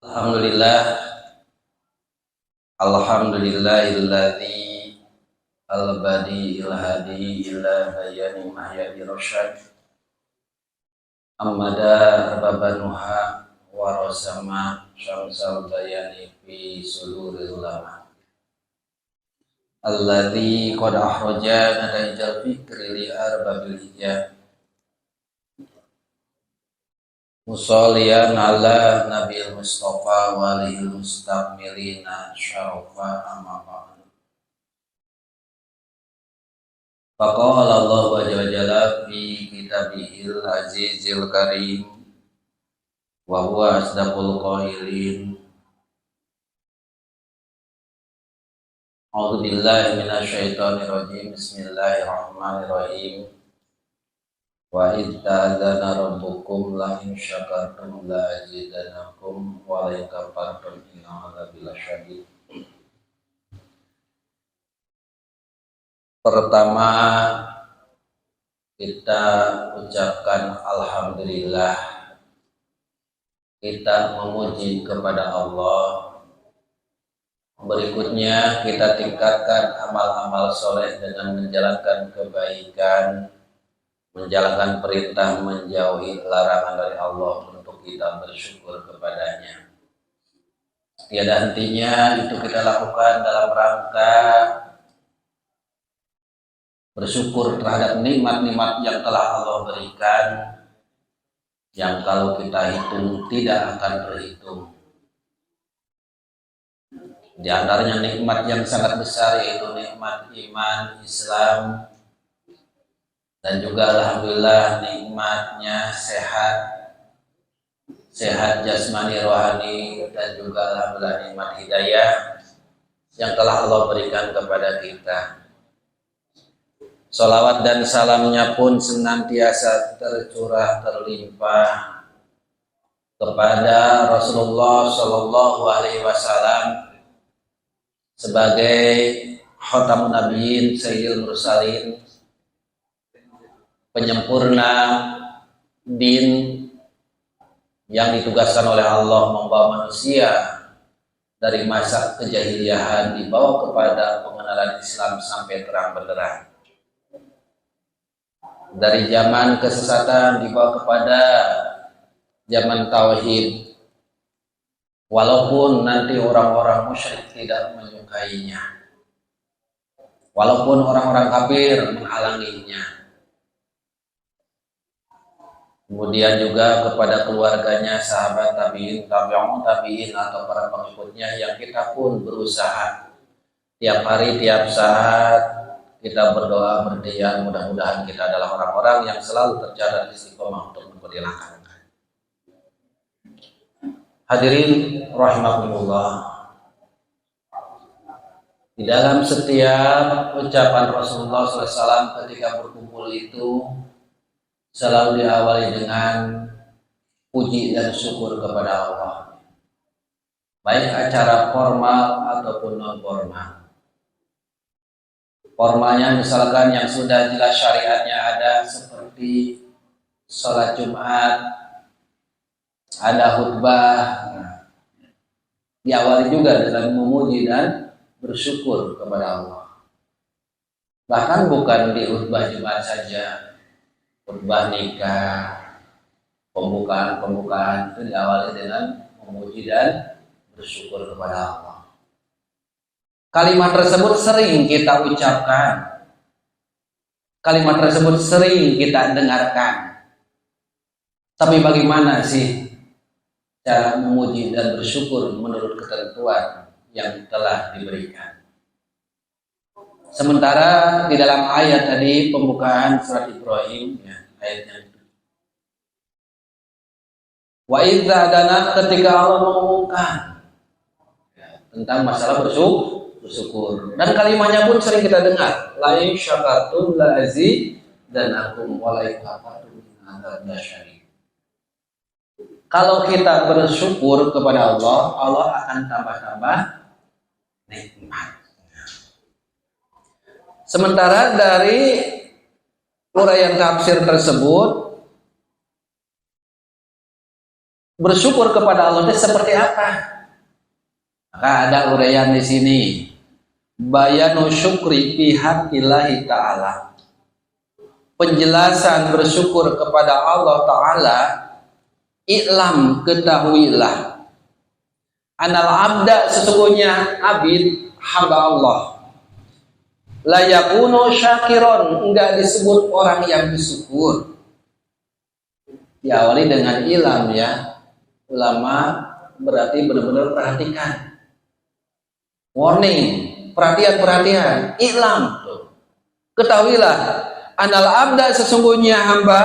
Alhamdulillah, alhamdulillahilladzi al-badi'il hadi ila bayani mahyadi rasyad amada babanuha wa rasama syamsal bayani fi suluril lama alladzi qad ahraja nadaijal fikri li arbabil hijab musalliyan ala nabil mustafa walihil mustakmilina syarafa amma ba'du. Faqala Allah wa jalla fi kitabihil azizil karim wa huwa asdaqul qailin. A'udzu billahi minasy syaithanir rajim. Bismillahirrahmanirrahim. Wa idh ta'adzana rabbukum la in syakartum la azidannakum wa la in kafartum inna 'adzabi lasyadid. Pertama, kita ucapkan alhamdulillah. Kita memuji kepada Allah. Berikutnya kita tingkatkan amal-amal soleh dengan menjalankan kebaikan, menjalankan perintah, menjauhi larangan dari Allah untuk kita bersyukur kepadanya. Tiada hentinya itu kita lakukan dalam rangka bersyukur terhadap nikmat-nikmat yang telah Allah berikan, yang kalau kita hitung tidak akan terhitung. Di antaranya nikmat yang sangat besar yaitu nikmat iman, Islam, dan juga alhamdulillah nikmatnya sehat jasmani rohani, dan juga alhamdulillah nikmat hidayah yang telah Allah berikan kepada kita. Salawat dan salamnya pun senantiasa tercurah terlimpah kepada Rasulullah Shallallahu Alaihi Wasallam sebagai khatamun nabiyyin, sayyidul mursalin, penyempurna din yang ditugaskan oleh Allah membawa manusia dari masa kejahiliahan dibawa kepada pengenalan Islam sampai terang benderang. Dari zaman kesesatan dibawa kepada zaman tauhid, walaupun nanti orang-orang musyrik tidak menyukainya, walaupun orang-orang kafir menghalanginya. Kemudian juga kepada keluarganya, sahabat tabi'in, tabi'in atau para pengikutnya, yang kita pun berusaha tiap hari, tiap saat kita berdoa, berdiam, mudah-mudahan kita adalah orang-orang yang selalu tercatat istiqomah untuk mengikuti langkah. Hadirin rahimakumullah. Di dalam setiap ucapan Rasulullah SAW ketika berkumpul itu selalu diawali dengan puji dan syukur kepada Allah, baik acara formal ataupun non formal. Formalnya misalkan yang sudah jelas syariatnya ada seperti sholat Jumat, ada khutbah, diawali juga dengan memuji dan bersyukur kepada Allah. Bahkan bukan di khutbah Jumat saja, khutbah nikah, pembukaan itu diawali dengan memuji dan bersyukur kepada Allah. Kalimat tersebut sering kita ucapkan, kalimat tersebut sering kita dengarkan. Tapi bagaimana sih cara memuji dan bersyukur menurut ketentuan yang telah diberikan? Sementara di dalam ayat tadi pembukaan surat Ibrahim, ya, ayatnya itu. Wa idza dana, ketika Allah mengumumkan ya, tentang masalah bersyukur. Dan kalimatnya pun sering kita dengar, la in syakartum la azidannakum wa la in kafartum inna 'adzabi lasyadid. Kalau kita bersyukur kepada Allah, Allah akan tambah-tambah nikmat. Sementara dari uraian tafsir tersebut bersyukur kepada Allah itu seperti apa? Maka ada uraian di sini. Bayanu syukri fi haqqillahi ta'ala. Penjelasan bersyukur kepada Allah Ta'ala. I'lam, ketahuilah. Anal abda, sesungguhnya abid, hamba Allah. La yakunu syakiron, enggak disebut orang yang bersyukur. Diawali dengan ilam ya. Ulama berarti benar-benar perhatikan. Warning, perhatian. Ilam. Ketahuilah, anal abda, sesungguhnya hamba,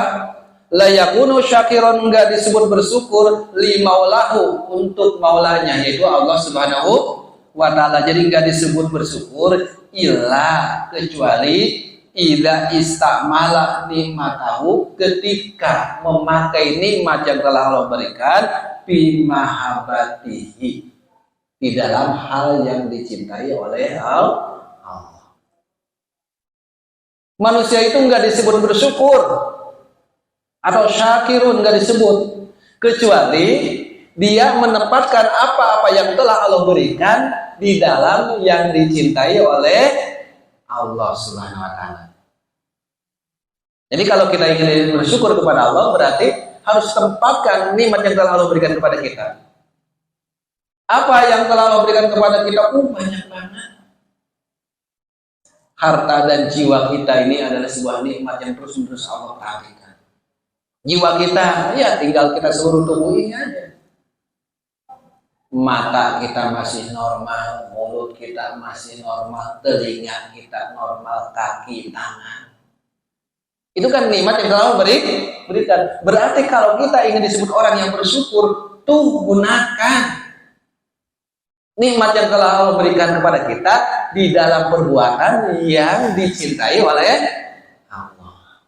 la yakunu syakiron, enggak disebut bersyukur li maulahu, untuk maulanya, yaitu Allah Subhanahu wa ta'ala. Jadi enggak disebut bersyukur illa, kecuali idza istamala nikmatahu, ketika memakai nikmat yang telah Allah berikan bi mahabbatihi, di dalam hal yang dicintai oleh Allah. Manusia itu enggak disebut bersyukur atau syakirun, enggak disebut, kecuali dia menempatkan apa-apa yang telah Allah berikan di dalam yang dicintai oleh Allah Subhanahu wa ta'ala. Jadi kalau kita ingin bersyukur kepada Allah, berarti harus tempatkan nikmat yang telah Allah berikan kepada kita. Apa yang telah Allah berikan kepada kita? Banyak banget. Harta dan jiwa kita ini adalah sebuah nikmat yang terus-menerus Allah perhatikan. Jiwa kita, ya tinggal kita suruh tubuh ini aja. Mata kita masih normal, mulut kita masih normal, telinga kita normal, kaki, tangan. Itu kan nikmat yang telah Allah berikan. Berarti kalau kita ingin disebut orang yang bersyukur, tuh gunakan nikmat yang telah Allah berikan kepada kita di dalam perbuatan yang dicintai oleh Allah.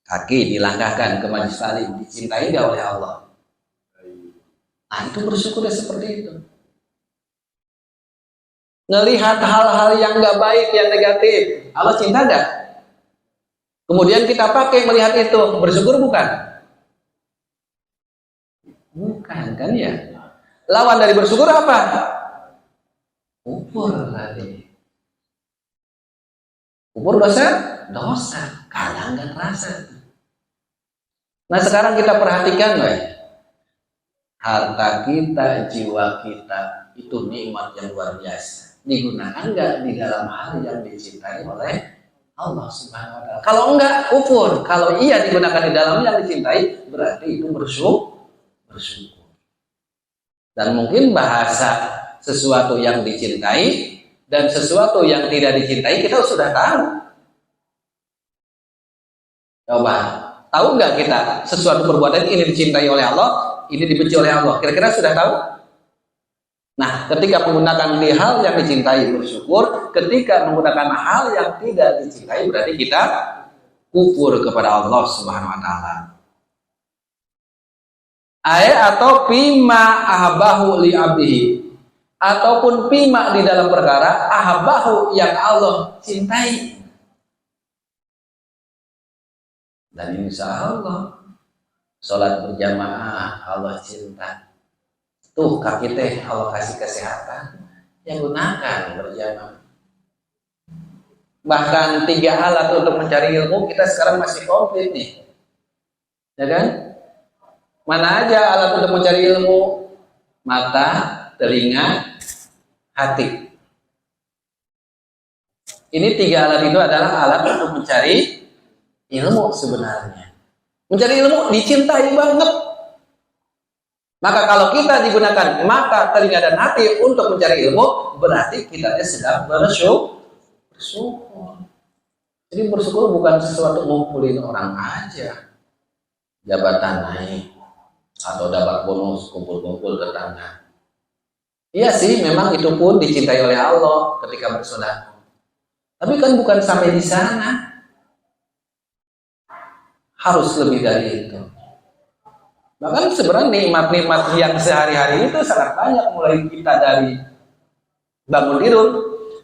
Kaki dilangkahkan ke majelis taklim, dicintai nggak oleh Allah? Nah, itu bersyukurnya seperti itu. Ngelihat hal-hal yang nggak baik, yang negatif, Allah cinta nggak? Kemudian kita pakai melihat itu, bersyukur bukan? Bukan kan ya? Lawan dari bersyukur apa? Kufur tadi. Kufur dosa? Dosa. Kadang nggak terasa. Nah sekarang kita perhatikan, harta kita, jiwa kita itu nikmat yang luar biasa. Digunakan nggak di dalam hal yang dicintai oleh Allah Subhanahu wa ta'ala? Kalau enggak, kufur. Kalau iya digunakan di dalam yang dicintai, berarti itu bersyukur. Dan mungkin bahasa sesuatu yang dicintai dan sesuatu yang tidak dicintai kita sudah tahu. Coba, tahu nggak kita sesuatu perbuatan ini dicintai oleh Allah, ini dibenci oleh Allah? Kira-kira sudah tahu? Nah, ketika menggunakan di hal yang dicintai bersyukur, ketika menggunakan hal yang tidak dicintai berarti kita kufur kepada Allah Subhanahu wa ta'ala. Atau pima ahabahu li abdihi, ataupun pima di dalam perkara ahabahu yang Allah cintai. Dan insya Allah sholat berjamaah Allah cinta. Tuh kaki teh Allah kasih kesehatan, yang gunakan berjamaah. Bahkan 3 alat untuk mencari ilmu kita sekarang masih komplit nih, ya kan? Mana aja alat untuk mencari ilmu? Mata, telinga, hati. Ini 3 alat itu adalah alat untuk mencari ilmu sebenarnya. Mencari ilmu dicintai banget. Maka kalau kita digunakan mata, telinga, dan hati untuk mencari ilmu, berarti kita sedang bersyukur. Jadi bersyukur bukan sesuatu ngumpulin orang aja, jabatan naik, atau dapat bonus kumpul-kumpul tetangga. Iya sih, memang itu pun dicintai oleh Allah ketika bersedekah. Tapi kan bukan sampai di sana. Harus lebih dari itu. Bahkan sebenarnya nikmat-nikmat yang sehari-hari itu sangat banyak, mulai kita dari bangun tidur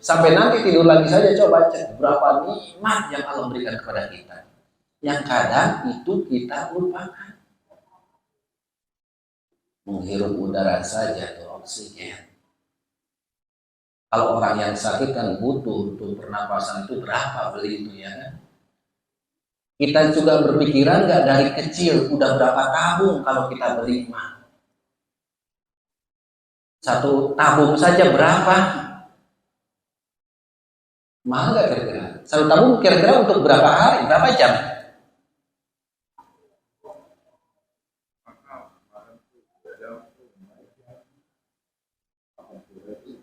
sampai nanti tidur lagi saja. Coba cek berapa nikmat yang Allah berikan kepada kita, yang kadang itu kita lupakan. menghirup udara saja tuh oksigen. Kalau orang yang sakit kan butuh untuk pernapasan itu berapa beli itu ya kan? Kita juga berpikiran nggak dari kecil udah berapa tabung kalau kita beli mah. Satu tabung saja berapa? Mahal nggak kira-kira? Satu tabung kira-kira untuk berapa hari, berapa jam?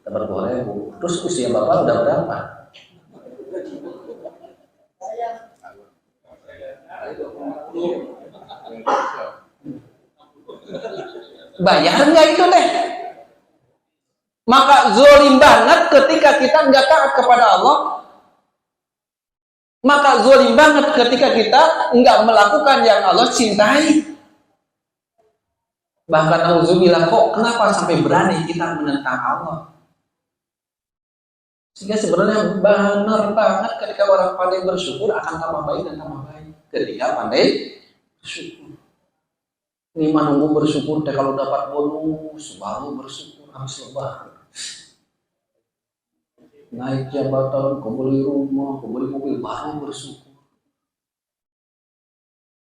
Boleh Bu. Terus usia Bapak udah berapa? Bayar nggak itu teh? Maka zolim banget ketika kita nggak taat kepada Allah. Maka zolim banget ketika kita nggak melakukan yang Allah cintai. Bahkan auzubillah, kok kenapa sampai berani kita menentang Allah? Sehingga sebenarnya benar banget ketika orang pandai bersyukur akan tambah baik dan tambah baik. Ketika pandai bersyukur. Ini menunggu bersyukur teh kalau dapat bonus baru bersyukur habis lebaran. Naik jabatan, kau beli rumah, kau beli mobil baru bersyukur.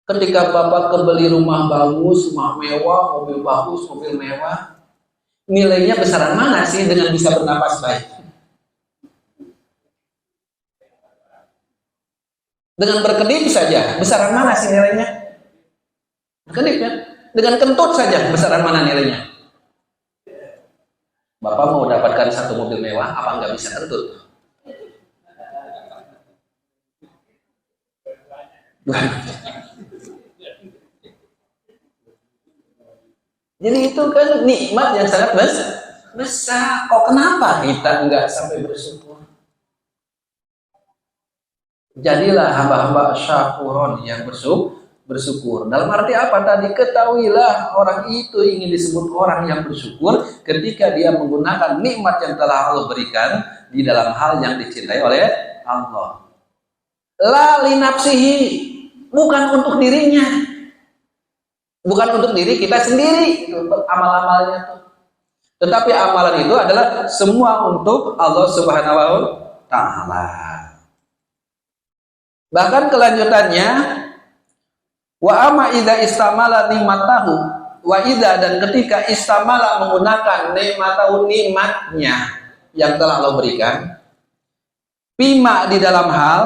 Ketika Bapak kebeli rumah bagus, rumah mewah, mobil bagus, mobil mewah, nilainya besaran mana sih dengan bisa bernapas baik? Dengan berkedip saja, besaran mana sih nilainya? Berkedip ya? Dengan kentut saja, besaran mana nilainya? Bapak mau dapatkan satu mobil mewah, apa nggak bisa kentut? Jadi itu kan nikmat yang sangat besar. Kok kenapa kita nggak sampai bersyukur? Jadilah hamba-hamba syakuron yang bersyukur. Dalam arti apa tadi? Ketahuilah orang itu ingin disebut orang yang bersyukur ketika dia menggunakan nikmat yang telah Allah berikan di dalam hal yang dicintai oleh Allah. La li nafsihi, bukan untuk dirinya. Bukan untuk diri kita sendiri, amal-amalnya tuh. Tetapi amalan itu adalah semua untuk Allah Subhanahu wa Ta'ala. Bahkan kelanjutannya, wa amma idza istamala nikmatahu wa idza, dan ketika istamala menggunakan nikmatahu nikmatnya yang telah Allah berikan, bima di dalam hal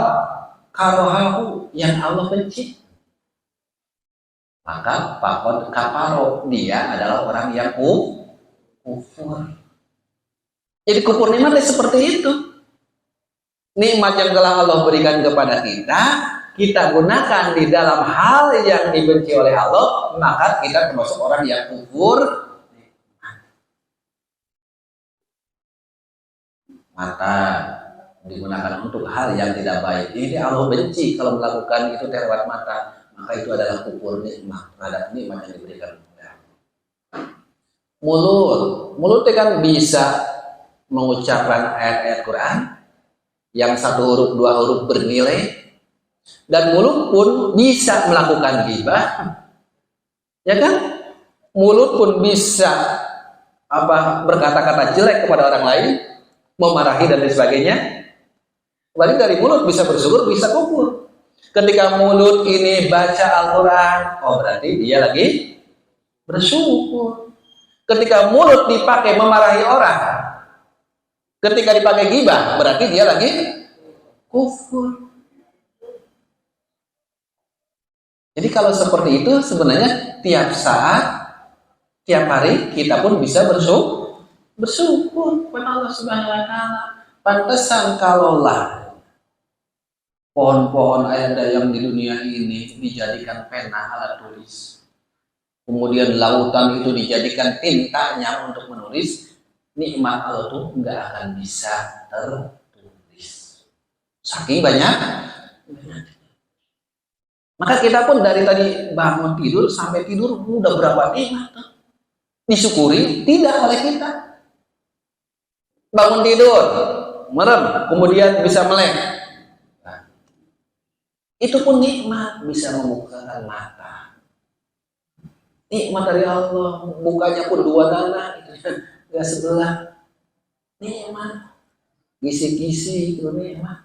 karohahu yang Allah benci, maka fakon kaparo, dia adalah orang yang kufur. Jadi kufur nikmatnya seperti itu. Nikmat yang telah Allah berikan kepada kita gunakan di dalam hal yang dibenci oleh Allah, maka kita termasuk orang yang kufur. Mata digunakan untuk hal yang tidak baik. Ini Allah benci kalau melakukan itu terlewat mata. Maka itu adalah kufur nikmat terhadap nikmat yang diberikan. Mulut kan bisa mengucapkan ayat-ayat Quran yang satu huruf dua huruf bernilai, dan mulut pun bisa melakukan ghibah, ya kan? Mulut pun bisa berkata-kata jelek kepada orang lain, memarahi dan lain sebagainya. Balik dari mulut bisa bersyukur, bisa kufur. Ketika mulut ini baca Al-Quran, oh berarti dia lagi bersyukur. Ketika mulut dipakai memarahi orang, ketika dipakai ghibah, berarti dia lagi kufur. Jadi kalau seperti itu sebenarnya tiap saat, tiap hari kita pun bisa bersyukur kepada Allah Subhanahu wa Ta'ala. Pantesan kalaulah pohon-pohon ada yang di dunia ini dijadikan pena alat tulis, kemudian lautan itu dijadikan tintanya untuk menulis, nikmat Allah itu nggak akan bisa tertulis. Saking banyak. Maka kita pun dari tadi bangun tidur sampai tidur udah berapa nikmat disyukuri tidak oleh kita. Bangun tidur, merem, kemudian bisa melek. Itu pun nikmat, bisa membukakan mata. Nikmat dari Allah, mukanya pun dua dana, nggak sebelah. Nikmat, kisi-kisi itu nikmat.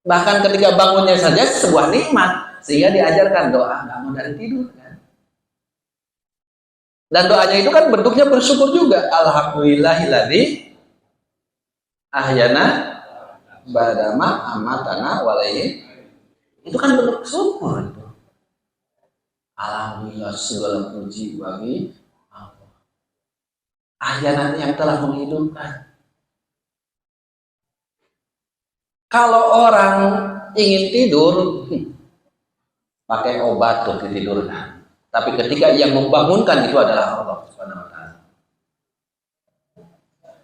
Bahkan ketika bangunnya saja sebuah nikmat, sehingga diajarkan doa bangun dari tidur kan. Dan doanya itu kan bentuknya bersyukur juga. Alhamdulillahilladzi ahyana badama amatana walaihi. Itu kan bentuk syukur itu. Alhamdulillah segala puji bagi Allah. Ahyana yang telah menghidupkan. Kalau orang ingin tidur, pakai obat untuk ditidurkan. Tapi ketika yang membangunkan itu adalah Allah Subhanahu wa taala.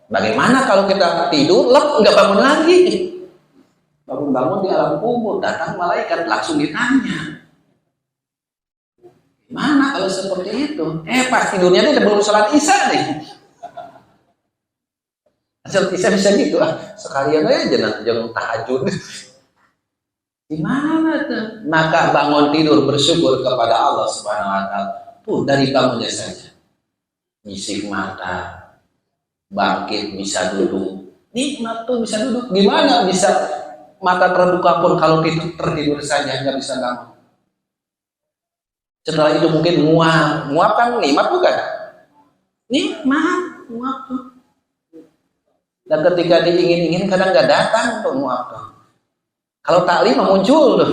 Bagaimana kalau kita tidur, nggak bangun lagi? Bangun-bangun di alam kubur, datang malaikat langsung ditanya. Gimana kalau seperti itu? Pas tidurnya ini belum sholat isya nih. Sholat isya bisa gitu, sekalian aja jangan tahajud. Gimana tuh? Maka bangun tidur bersyukur kepada Allah Subhanahu wa taala. Tuh dari bangunnya saja. Bisik mata, bangkit bisa duduk. Nikmat tuh bisa duduk. Gimana bisa mata terbuka pun kalau tertidur saja nggak bisa bangun. Setelah itu mungkin muap kan nikmat bukan? Nikmat, muap tuh. Dan ketika diingin-ingin kadang nggak datang tuh muap tuh. Kalau taklim muncul tuh.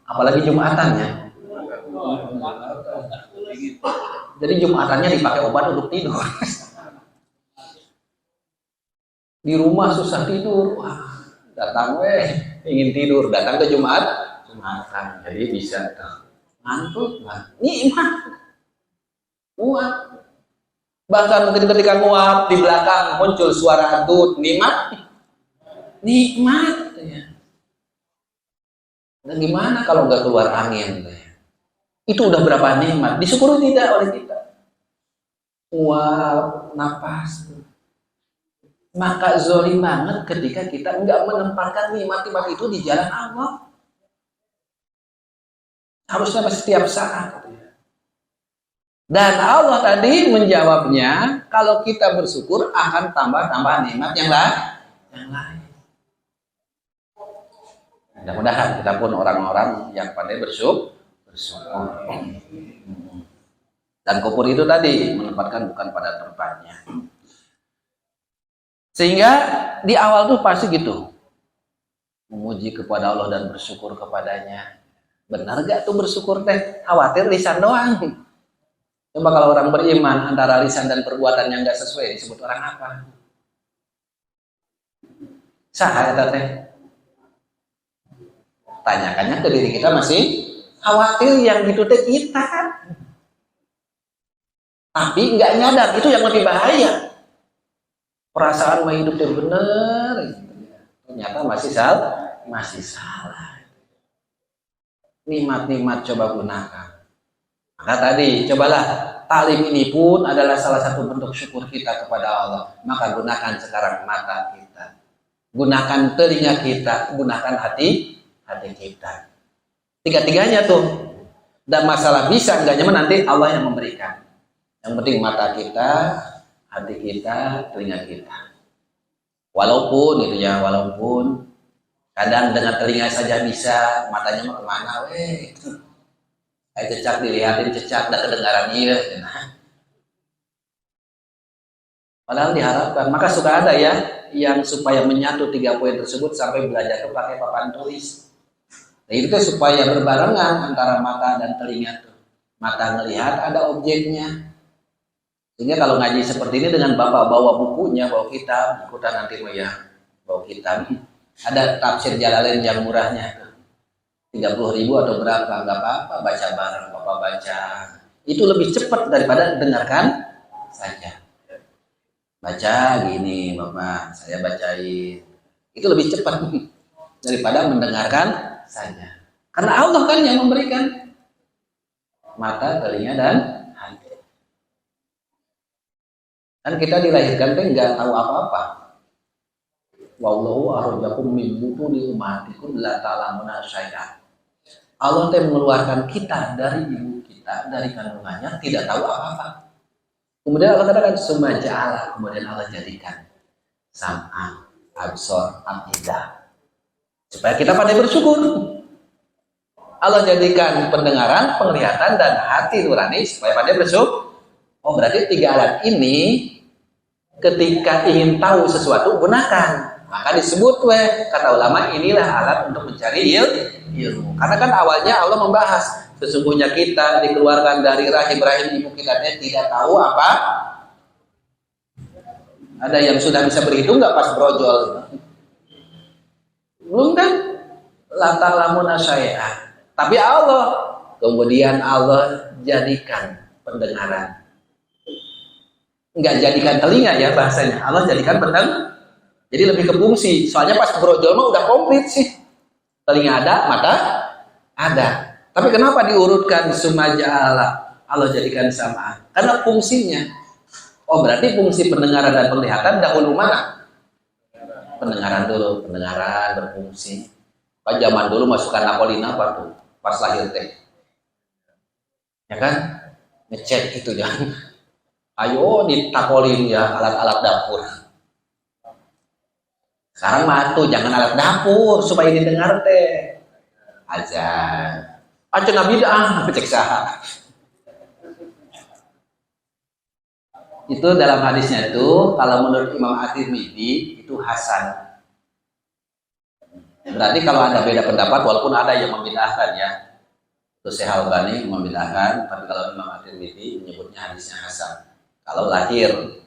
Apalagi Jumatannya. Jadi Jumatannya dipakai obat untuk tidur. Di rumah susah tidur. Wah, datang ingin tidur, datang ke Jumatan. Jadi bisa ngantuk lah. Nikmat. Muat. Bahkan mungkin ketika muat di belakang muncul suara dut, nikmat. Nikmat ya. Dan gimana kalau nggak keluar angin ya? Itu udah berapa nikmat, disyukuri tidak oleh kita. Muat, napas. Maka zolim banget ketika kita nggak menempatkan nikmat-nikmat itu di jalan Allah. Harusnya setiap saat. Dan Allah tadi menjawabnya, kalau kita bersyukur akan tambah-tambah nikmat yang lain. Mudah-mudahan kita pun orang-orang yang pandai bersyukur. Dan kufur itu tadi menempatkan bukan pada tempatnya. Sehingga di awal tuh pasti gitu, memuji kepada Allah dan bersyukur kepadanya. Benar gak tuh bersyukur teh? Khawatir lisan doang. Coba kalau orang beriman antara lisan dan perbuatan yang gak sesuai disebut orang apa? Sah ya teh? Tanyakannya ke diri kita masih khawatir yang gitu teh kita. Tapi nggak nyadar itu yang lebih bahaya. Perasaan mah hidup yang benar, ternyata masih salah. Nikmat-nikmat coba gunakan. Maka tadi cobalah taklim ini pun adalah salah satu bentuk syukur kita kepada Allah. Maka gunakan sekarang mata kita, gunakan telinga kita, gunakan hati kita. Tiga-tiganya tuh. Dan masalah bisa enggaknya nanti Allah yang memberikan. Yang penting mata kita, hati kita, telinga kita. Walaupun kadang dengan telinga saja bisa, matanya mau kemana kayak cecak dilihatin cecak, dan kedengaran iya. Padahal diharapkan. Maka suka ada ya yang supaya menyatu 3 poin tersebut sampai belajar itu pakai papan tulis. Nah, itu supaya berbarengan antara mata dan telinga tuh. Mata melihat ada objeknya. Sehingga kalau ngaji seperti ini dengan bapak bawa bukunya, bawa kitab, ikutan nanti ya, bawa kitab. Ada tafsir Jalalain yang murahnya 30.000 atau berapa, nggak apa-apa, baca bareng, bapak baca. Itu lebih cepat daripada dengarkan saja. Baca gini, bapak, saya bacain. Itu lebih cepat daripada mendengarkan saja. Karena Allah kan yang memberikan mata, telinga, dan hati. Dan kita dilahirkan kan nggak tahu apa-apa. Wallahu akhrajakum min butuni ummatikum la ta'lamuna syai'an. Allah teh mengeluarkan kita dari ibu kita, dari kandungannya, tidak tahu apa-apa. Kemudian Allah katakan sumaja'ala, kemudian Allah jadikan sam'a, absor, afidah, supaya kita pandai bersyukur. Allah jadikan pendengaran, penglihatan, dan hati nurani supaya pandai bersyukur. Oh, berarti 3 alat ini ketika ingin tahu sesuatu gunakan. Maka disebut kata ulama, inilah alat untuk mencari ilmu. Karena kan awalnya Allah membahas sesungguhnya kita dikeluarkan dari rahim ibu kita tidak tahu apa. Ada yang sudah bisa berhitung nggak pas brojol? Belum kan? La ta'lamuna syai'an. Tapi kemudian Allah jadikan pendengaran. Enggak jadikan telinga ya bahasanya. Allah jadikan pendengaran. Jadi lebih ke fungsi. Soalnya pas brojol mah udah komplit sih. Telinga ada, mata ada. Tapi kenapa diurutkan sumaja'ala? Allah jadikan sam'a. Karena fungsinya. Oh, berarti fungsi pendengaran dan penglihatan dahulu mana? Pendengaran dulu, pendengaran berfungsi. Pak zaman dulu masukkan Napolina apa tuh? Pas lahir teh. Ya kan? Ngecek itu jangan. Ayo ditakolin ya alat-alat dapur. Sekarang mah tuh jangan alat dapur supaya didengar teh. Azan. Aja nabi dah cek saha. Itu dalam hadisnya itu kalau menurut Imam At-Tirmidzi itu hasan. Berarti kalau ada beda pendapat walaupun ada yang membid'ahkan ya. Itu Syekh Albani membid'ahkan, tapi kalau Imam At-Tirmidzi menyebutnya hadisnya hasan. Kalau lahir,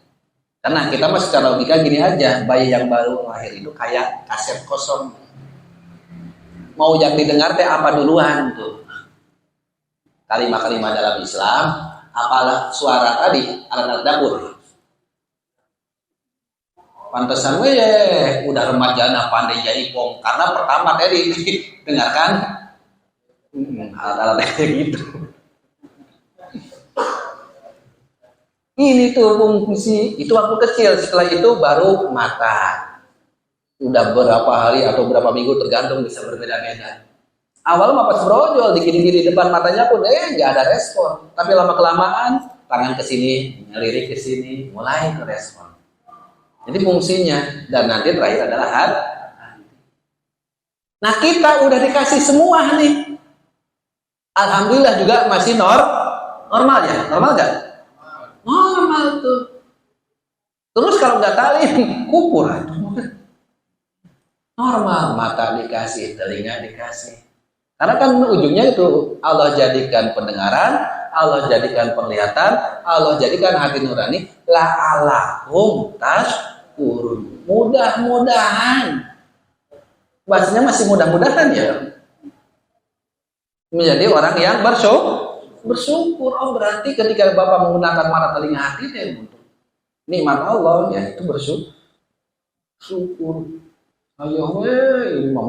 karena kita masih secara logika gini aja, bayi yang baru lahir itu kayak kaset kosong. Mau yang didengar teh apa duluan tuh? Kalimat-kalimat dalam Islam, apalah suara tadi alat dapur. Pantesan udah remaja pandai jaipong karena pertama tadi dengarkan alat-alat kayak gitu. Ini tuh fungsi, itu waktu kecil, setelah itu baru mata. Udah berapa hari atau berapa minggu tergantung bisa berbeda-beda. Awal mah pas brojol, dikit-dikit di depan matanya pun nggak ada respon. Tapi lama-kelamaan, tangan ke sini, ngelirik ke sini, mulai merespon. Jadi fungsinya, dan nanti terakhir adalah hati. Nah kita udah dikasih semua nih. Alhamdulillah juga masih normal ya, normal nggak? Normal tuh. Terus kalau nggak talim, kupur. Normal, mata dikasih, telinga dikasih. Karena kan ujungnya itu Allah jadikan pendengaran, Allah jadikan penglihatan, Allah jadikan hati nurani. La'alakum tashkurun. Mudah-mudahan. Bahasanya masih mudah-mudahan ya. Menjadi orang yang bersyukur. Oh berarti ketika Bapak menggunakan mata telinga hati untuk nikmat Allah ya itu bersyukur. Ayo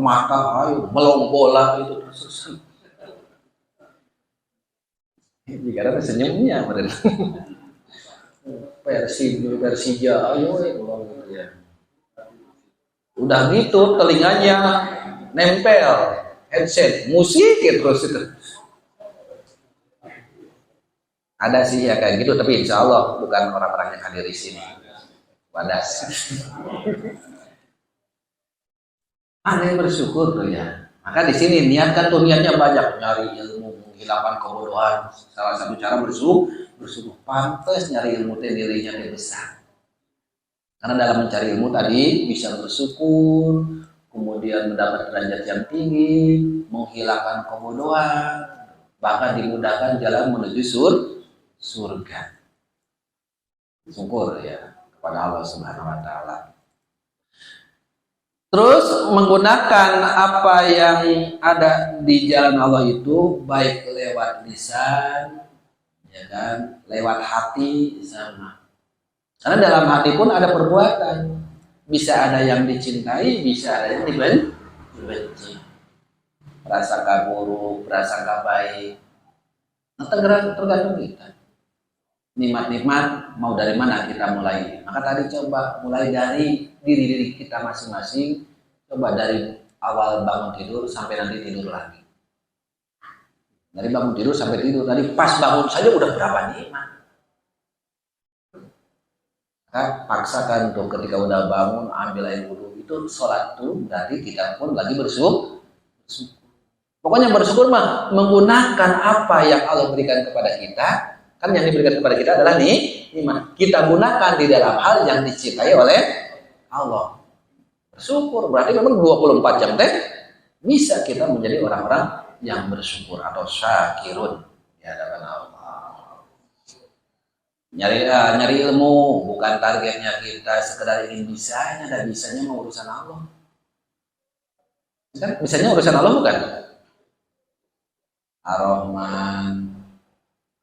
mata ayo melong bola itu terus. Jika ada senyumnya benar. Persija ayo ya. Udah gitu telinganya nempel headset musik terus itu. Ada sih ya kayak gitu, tapi insya Allah bukan orang-orang yang hadir di sini. Wadas. Ada yang bersyukur tuh ya. Maka di sini niatkan tuh niatnya banyak, nyari ilmu, menghilangkan kebodohan. Salah satu cara bersyukur pantas nyari ilmu teh dirinya lebih besar. Karena dalam mencari ilmu tadi bisa bersyukur, kemudian mendapat derajat yang tinggi, menghilangkan kebodohan, bahkan dimudahkan jalan menuju surga. Syukur ya kepada Allah Subhanahu wa taala. Terus menggunakan apa yang ada di jalan Allah itu baik lewat lisan, ya kan, lewat hati sama. Karena dalam hati pun ada perbuatan. Bisa ada yang dicintai, bisa ada yang dibenci. Prasangka buruk, prasangka baik. Nah, tergantung kita. Nikmat-nikmat mau dari mana kita mulai. Maka tadi coba mulai dari diri kita masing-masing. Coba dari awal bangun tidur sampai nanti tidur lagi. Dari bangun tidur sampai tidur, tadi pas bangun saja udah berapa nikmat. Paksakan tuh ketika udah bangun ambil air wudhu, itu sholat tuh berarti kita pun lagi bersyukur. Pokoknya bersyukur mah menggunakan apa yang Allah berikan kepada kita. Kan yang diberikan kepada kita adalah nikmat. Kita gunakan di dalam hal yang dicintai oleh Allah. Bersyukur berarti memang 24 jam teh bisa kita menjadi orang-orang yang bersyukur atau syakirun di hadapan Allah. Nyari ilmu bukan targetnya kita sekedar ingin bisanya, dan bisanya mau urusan Allah. Kan bisanya urusan Allah bukan? Ar-Rahman,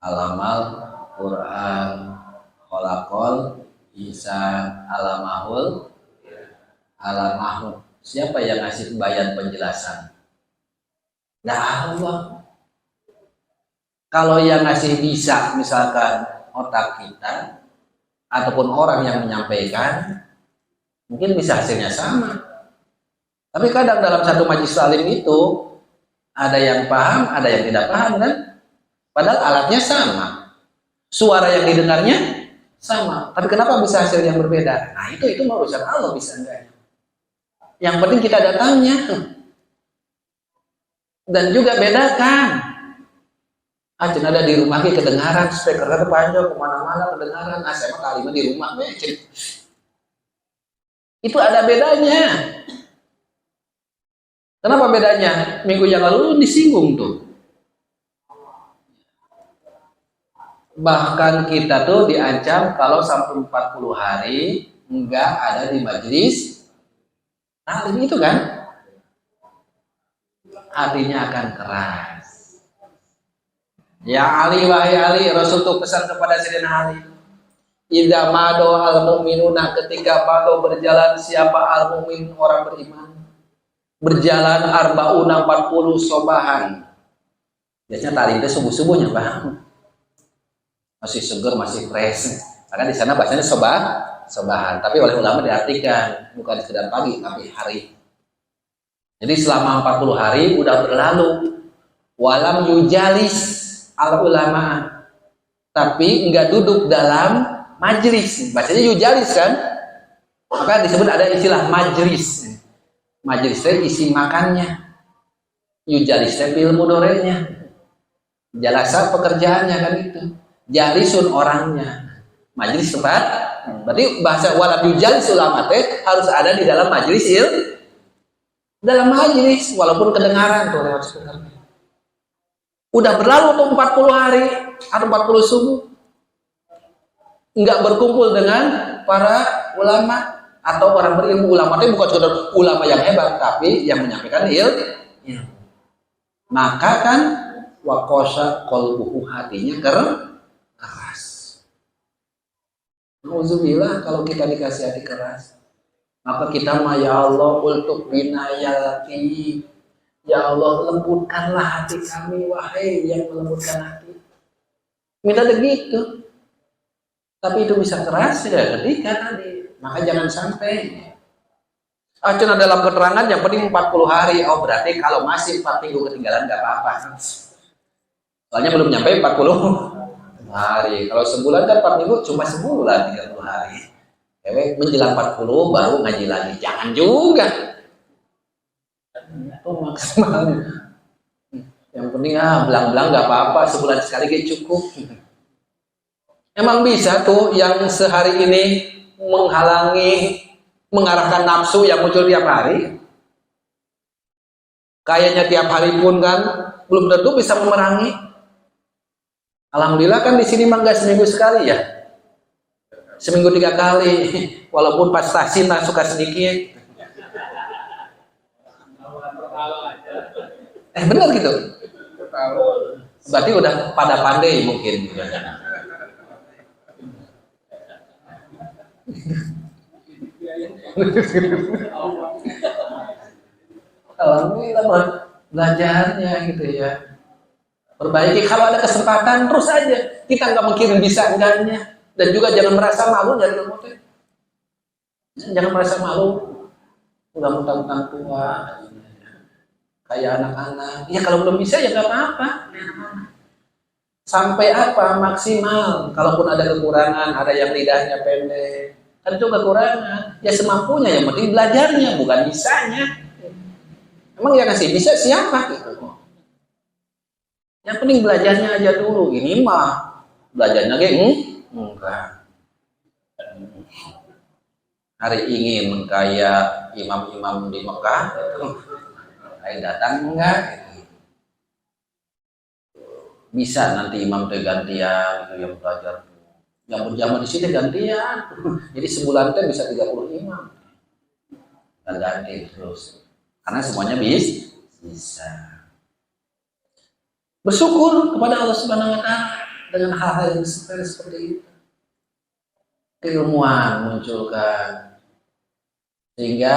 Alamal, Quran, Kholaqol, Isa, Alamahul, Alamahul. Siapa yang ngasih bayan penjelasan? Nah Allah. Kalau yang ngasih bisa misalkan otak kita ataupun orang yang menyampaikan, mungkin bisa hasilnya sama. Tapi kadang dalam satu majelis taklim itu ada yang paham, ada yang tidak paham kan? Padahal alatnya sama, suara yang didengarnya sama. Tapi kenapa bisa hasil yang berbeda? Nah itu urusan Allah bisa enggaknya. Yang penting kita datangnya. Dan juga bedakan. Cina ada di rumah kedengaran, speakernya panjang kemana-mana kedengaran. Saya mah kalimat di rumah itu ada bedanya. Kenapa bedanya? Minggu yang lalu disinggung tuh. Bahkan kita tuh diancam kalau sampai 40 hari enggak ada di majelis. Nah, itu kan hatinya akan keras. Ya Ali, wahai Ali, Rasul tuh pesan kepada Sayyidina Ali. Idza mado al-mu'minuna, ketika mado berjalan siapa al-mu'min orang beriman. Berjalan arbauna 40 sobahan. Biasanya tadi itu subuh-subuhnya, Bang. Masih seger, masih fresh. Karena di sana bahasanya sobahan. Tapi oleh ulama diartikan bukan sekedar pagi, tapi hari. Jadi selama 40 hari udah berlalu. Walam yujalis al ulama, tapi enggak duduk dalam majlis. Bahasanya yujalis kan? Maka disebut ada istilah majlis. Majlis itu isi makannya. Yujalis itu fi'il mudhari'nya. Jalasa pekerjaannya kan itu. Jalisun orangnya. Majlis tempat. Berarti bahasa walam yujalis ulama teh harus ada di dalam majlis dalam majlis walaupun kedengaran tuh lewat speakernya. Udah berlalu tuh 40 hari atau 40 subuh. Enggak berkumpul dengan para ulama atau orang berilmu. Ulama itu bukan sekedar ulama yang hebat, tapi yang menyampaikan ilmu. Maka kan waqasha qalbuhu, hatinya keras. Nauzubillah kalau kita dikasih hati keras. Maka kita mah ya Allah untuk binayati. Ya Allah lembutkanlah hati kami, wahai yang melembutkan hati. Minta begitu. Tapi itu bisa keras ya ketika tadi. Maka jangan sampai. Cuma dalam keterangan yang penting 40 hari. Oh berarti kalau masih 4 minggu ketinggalan gak apa-apa. Soalnya belum nyampe 40 hari. Kalau sebulan kan 4 minggu cuma sebulan 30 hari. Menjelang 40 baru ngaji lagi. Jangan juga. Itu maksimal. Yang penting belang-belang gak apa-apa, sebulan sekali kayak cukup. Emang bisa tuh yang sehari ini mengarahkan nafsu yang muncul tiap hari. Kayaknya tiap hari pun kan belum tentu bisa memerangi. Alhamdulillah kan di sini mah nggak seminggu sekali ya. Seminggu 3 kali, walaupun pas stasiun suka sedikit. Benar gitu. Berarti udah pada pandai mungkin. Alhamdulillah belajarnya gitu ya. Perbaiki kalau ada kesempatan terus aja. Kita nggak mikirin bisa enggaknya. Dan juga jangan merasa malu dari ilmu itu. Jangan merasa malu. Udah mentang-mentang tua. kayak anak-anak. Ya kalau belum bisa ya nggak apa-apa. Sampai apa maksimal. Kalaupun ada kekurangan, ada yang lidahnya pendek, kan itu kekurangan. Ya semampunya, yang penting belajarnya, bukan bisanya. Emang yang ngasih bisa siapa gitu? Yang penting belajarnya aja dulu. Ini mah belajarnya enggak. Hari ingin kayak imam-imam di Mekah, hari datang enggak. Bisa nanti imam teh gantian gitu yang belajar. Yang berjamaah di sini gantian. Jadi sebulan teh bisa 30 imam. Dan ganti terus. Karena semuanya bisa. Bersyukur kepada Allah Subhanahu wa taala dengan hal-hal yang seperti itu. Keilmuan munculkan sehingga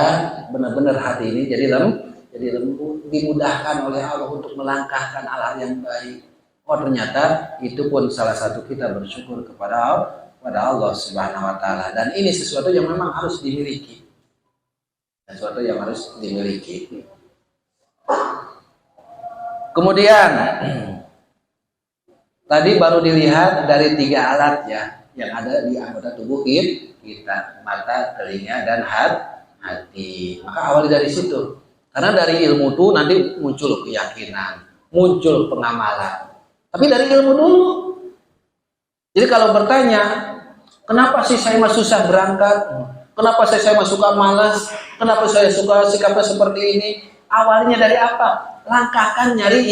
benar-benar hati ini jadi lembut, dimudahkan oleh Allah untuk melangkahkan hal-hal yang baik. Oh ternyata itu pun salah satu kita bersyukur kepada Allah Subhanahu wa taala, dan ini sesuatu yang memang harus dimiliki. Sesuatu yang harus dimiliki. Kemudian tadi baru dilihat dari 3 alat ya yang ada di anggota tubuh kita, mata, telinga, dan hati. Maka awali dari situ. Karena dari ilmu itu nanti muncul keyakinan, muncul pengamalan. Tapi dari ilmu dulu. Jadi kalau bertanya, kenapa sih saya mah susah berangkat? Kenapa saya mah suka malas? Kenapa saya suka sikapnya seperti ini? Awalnya dari apa? Langkahkan nyari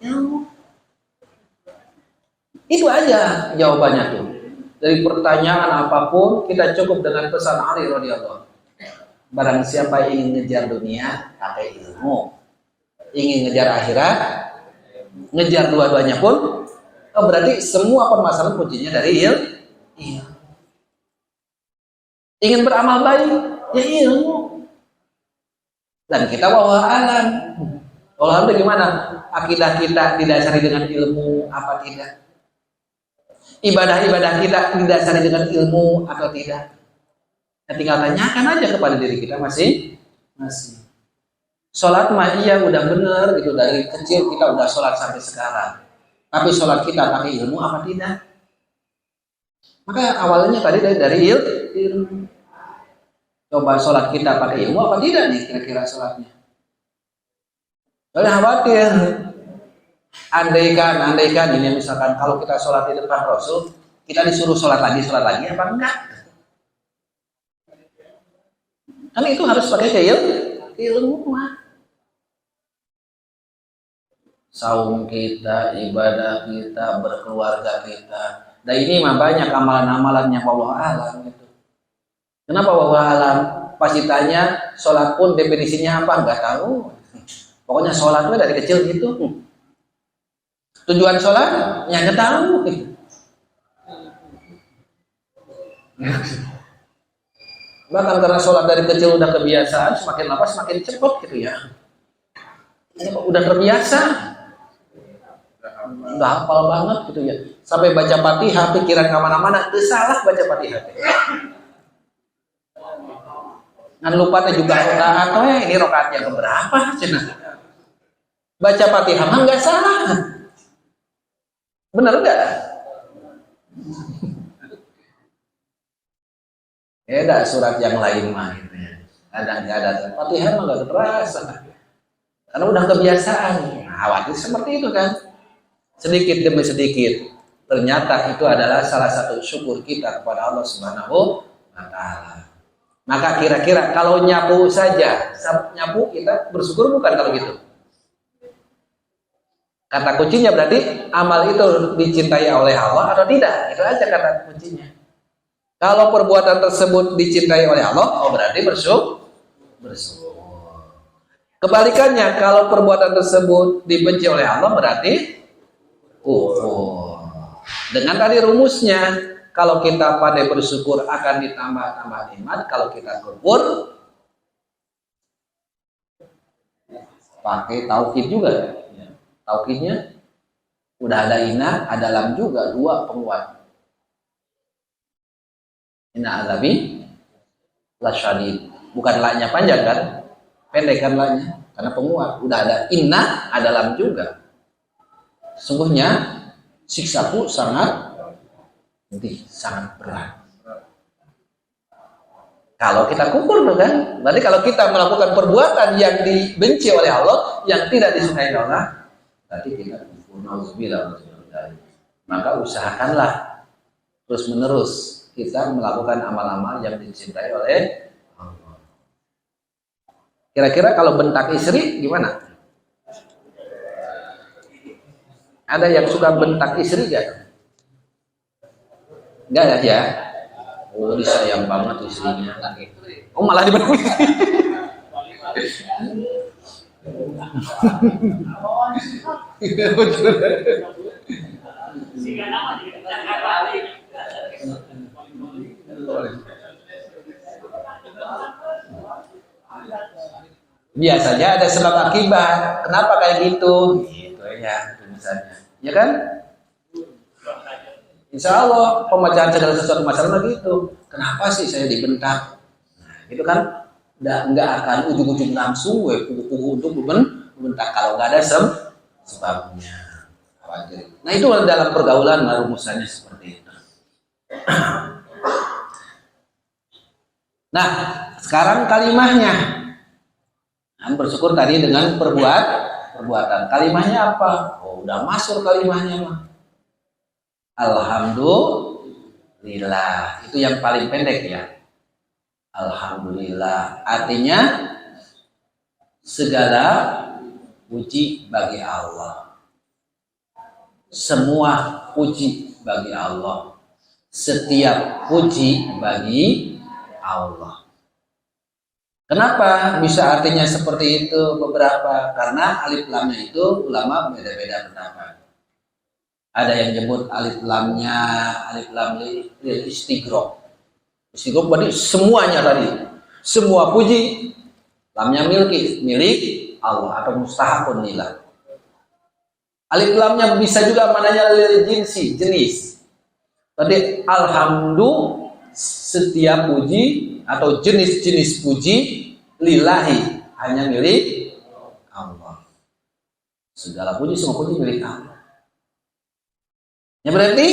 ilmu. Itu aja jawabannya tuh. Dari pertanyaan apapun, kita cukup dengan pesan Ali radhiyallahu. Barang siapa ingin ngejar dunia, pakai ilmu. Ingin ngejar akhirat, ngejar dua-duanya pun, berarti semua permasalahan kuncinya dari ilmu. Ingin beramal baik, ya ilmu. Dan kita wallahu alam. Wallahu alam gimana? Akidah kita didasari dengan ilmu apa tidak? Ibadah-ibadah kita didasari dengan ilmu atau tidak? Ya, tinggal tanyakan aja kepada diri kita masih. Sholat mah iya udah bener gitu, dari kecil kita udah sholat sampai sekarang. Tapi sholat kita pakai ilmu apa tidak? Maka awalnya tadi dari ilmu. Coba sholat kita pakai ilmu apa tidak nih kira-kira sholatnya? Jangan khawatir. Andaikan ini misalkan kalau kita sholat di depan Rasul, kita disuruh sholat lagi apa enggak? Kan itu harus pakai ilmu. Saum kita, ibadah kita, berkeluarga kita. Dan ini mah banyak amalan-amalan yang wallahu alam gitu. Kenapa wallahu alam? Pas ditanya sholat pun definisinya apa enggak tahu. Pokoknya sholat itu dari kecil gitu. Tujuan sholat yang nggak tahu. Bahkan karena sholat dari kecil udah kebiasaan, semakin lama semakin cepat gitu ya. Udah terbiasa, udah hafal banget gitu ya. Sampai baca Fatihah pikiran kemana-mana, itu salah baca Fatihah. Ngan lupa teh juga rokaat, ini rokaat yang keberapa? Baca Fatihah mah nggak salah. Benar enggak? Beda surat yang lain mah gitu ya. Kadang-kadang Fatihah mah enggak terasa. Karena udah kebiasaan. Nah, khawatir seperti itu kan. Sedikit demi sedikit. Ternyata itu adalah salah satu syukur kita kepada Allah Subhanahu wa taala. Maka kira-kira kalau nyapu saja, nyapu kita bersyukur bukan kalau gitu? Kata kuncinya berarti amal itu dicintai oleh Allah atau tidak? Itu aja kata kuncinya. Kalau perbuatan tersebut dicintai oleh Allah, berarti bersyukur. Kebalikannya, kalau perbuatan tersebut dibenci oleh Allah, berarti kufur. Dengan tadi rumusnya, kalau kita pandai bersyukur akan ditambah-tambah nikmat, kalau kita kufur pakai taukid juga. Taukidnya udah ada ina, ada lam juga, 2 penguat. Ina azabi lasyadid. Bukan la-nya panjang kan? Pendek kan la-nya. karena penguat. Udah ada inna, ada lam juga. Sungguhnya siksaku sangat berat. Kalau kita kufur tuh kan, berarti kalau kita melakukan perbuatan yang dibenci oleh Allah, yang tidak disukai oleh Allah, berarti kita kufur. Nauzubillah. Maka usahakanlah terus menerus kita melakukan amal-amal yang dicintai oleh Allah. Kira-kira kalau bentak istri gimana? Ada yang suka bentak istri gak? Enggak ya? Oh, disayang banget istrinya. Oh, malah dibentak. Biasanya ada sebab akibat. Kenapa kayak gitu? Gitu ya, misalnya. Ya kan? Insya Allah pemecahan segala sesuatu masalah begitu. Kenapa sih saya dibentak? Nah, itu kan nggak akan ujung-ujung langsung pugu-pugu untuk membentak kalau nggak ada sebabnya. Nah itu dalam pergaulan rumusannya seperti itu. Nah sekarang kalimahnya. Nah, bersyukur tadi dengan perbuatan. Kalimahnya apa? Oh, udah masuk kalimahnya mah. Alhamdulillah, itu yang paling pendek ya. Alhamdulillah, artinya segala puji bagi Allah. Semua puji bagi Allah. Setiap puji bagi Allah. Kenapa bisa artinya seperti itu beberapa? Karena alif lamnya itu ulama beda-beda pendapat. Ada yang nyebut alif lam lil istighraq. Istighraq berarti semuanya tadi. Semua puji lamnya milik Allah atau mustahaqun lillah. Alif lamnya bisa juga maknanya lil jinsi, jenis. Berarti alhamdulillah setiap puji atau jenis-jenis puji lillahi hanya milik Allah. Segala puji, semua puji milik Allah. Ya berarti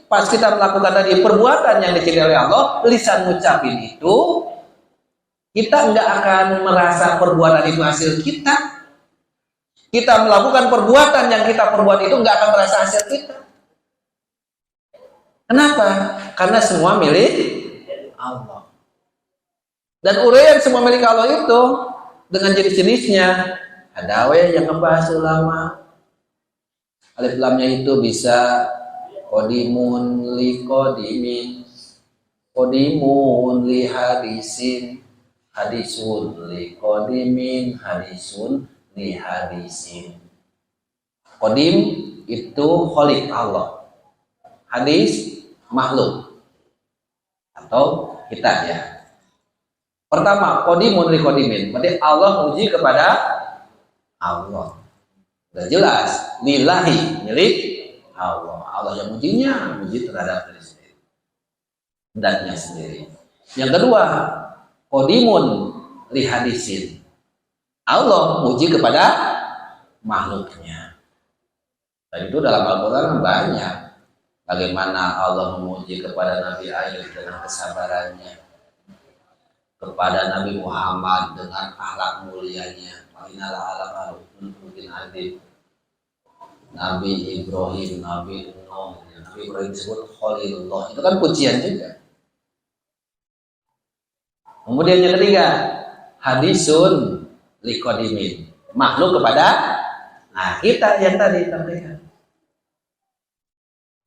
pas kita melakukan tadi perbuatan yang dicintai oleh Allah, lisan ngucapin itu, kita nggak akan merasa perbuatan itu hasil kita. Kita melakukan perbuatan yang kita perbuat itu nggak akan merasa hasil kita. Kenapa? Karena semua milik Allah. Dan uraian semua milik Allah itu dengan jenis-jenisnya. Ada yang ngebahas ulama. Alif lamnya itu bisa qodimun li qodimin, qodimun li hadisin, hadisun li qodimin, hadisun li hadisin. Qodim itu khaliq Allah, hadis makhluk atau kita ya. Pertama, qodimun li qodimin, berarti Allah muji kepada Allah. Sudah jelas, lillahi milik Allah. Allah yang mujinya, muji terhadap diri sendiri, zatnya sendiri. Yang kedua, qodimun li hadisin. Allah muji kepada makhluknya. Dan itu dalam Al-Quran banyak. Bagaimana Allah memuji kepada Nabi Ayub dengan kesabarannya, kepada Nabi Muhammad dengan akhlak mulianya, Nabi Ibrahim, Nabi Nuh, Nabi Ibrahim disebut Khalilullah. Itu kan pujian juga. Kemudian yang ketiga, hadisun liqodimin, makhluk kepada kita yang tadi sampaikan.